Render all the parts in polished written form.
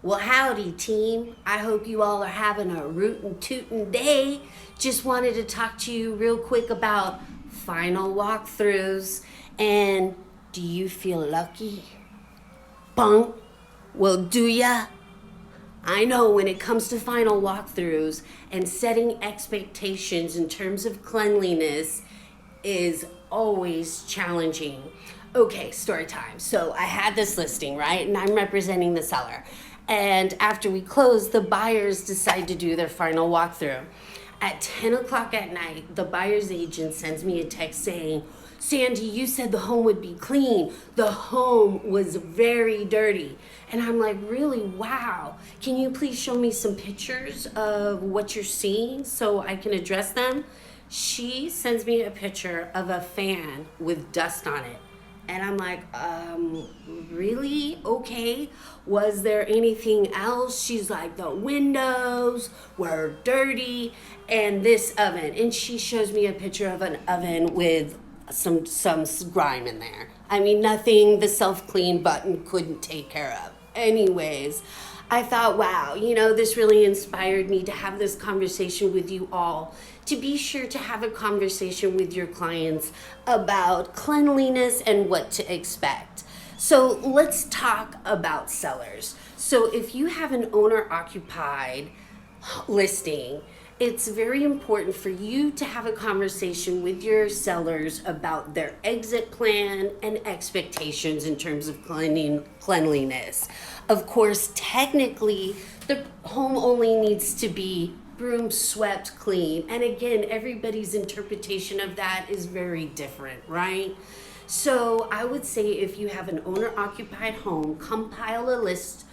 Well, howdy, team. I hope you all are having a rootin' tootin' day. Just wanted to talk to you real quick about final walkthroughs. And do you feel lucky? Bunk? Well, do ya? I know when it comes to final walkthroughs and setting expectations in terms of cleanliness is always challenging. Okay, story time. So I had this listing, right? And I'm representing the seller. And after we closed, the buyers decide to do their final walkthrough. At 10 o'clock at night, the buyer's agent sends me a text saying, Sandy, you said the home would be clean. The home was very dirty. And I'm like, really? Wow. Can you please show me some pictures of what you're seeing so I can address them? She sends me a picture of a fan with dust on it. And I'm like, really? Okay. Was there anything else? She's like, the windows were dirty and this oven. And she shows me a picture of an oven with some grime in there. I mean, nothing the self-clean button couldn't take care of. Anyways, I thought, wow, this really inspired me to have this conversation with you all, to be sure to have a conversation with your clients about cleanliness and what to expect. So let's talk about sellers. So if you have an owner-occupied listing, it's very important for you to have a conversation with your sellers about their exit plan and expectations in terms of cleanliness. Of course, technically, the home only needs to be broom swept clean. And again, everybody's interpretation of that is very different, right? So I would say if you have an owner-occupied home, compile a list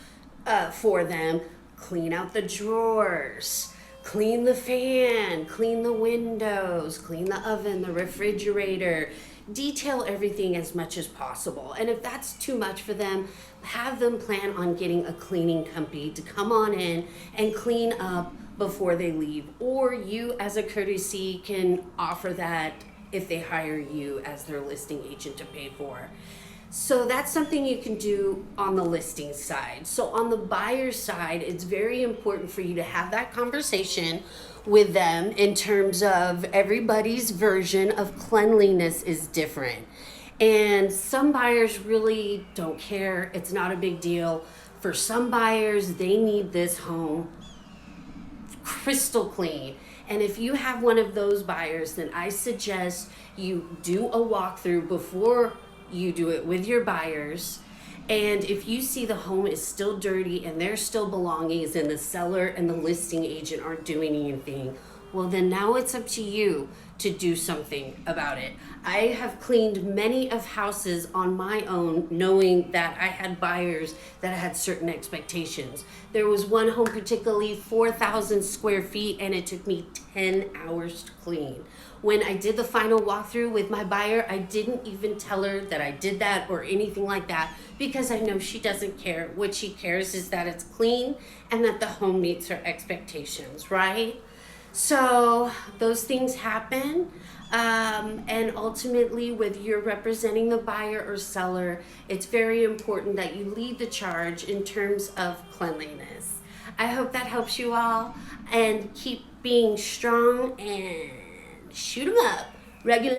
for them, clean out the drawers, clean the fan, clean the windows, clean the oven, the refrigerator, detail everything as much as possible. And if that's too much for them, have them plan on getting a cleaning company to come on in and clean up before they leave. Or you as a courtesy can offer that if they hire you as their listing agent to pay for. So that's something you can do on the listing side. So on the buyer side, it's very important for you to have that conversation with them in terms of everybody's version of cleanliness is different. And some buyers really don't care. It's not a big deal. For some buyers, they need this home crystal clean. And if you have one of those buyers, then I suggest you do a walkthrough before you do it with your buyers. And if you see the home is still dirty and there's still belongings and the seller and the listing agent aren't doing anything, well, then now it's up to you to do something about it. I have cleaned many of houses on my own, knowing that I had buyers that had certain expectations. There was one home, particularly 4,000 square feet, and it took me 10 hours to clean. When I did the final walkthrough with my buyer, I didn't even tell her that I did that or anything like that, because I know she doesn't care. What she cares is that it's clean and that the home meets her expectations, right? So those things happen, and ultimately, whether you're representing the buyer or seller, it's very important that you lead the charge in terms of cleanliness. I hope that helps you all, and keep being strong and shoot 'em up. Regular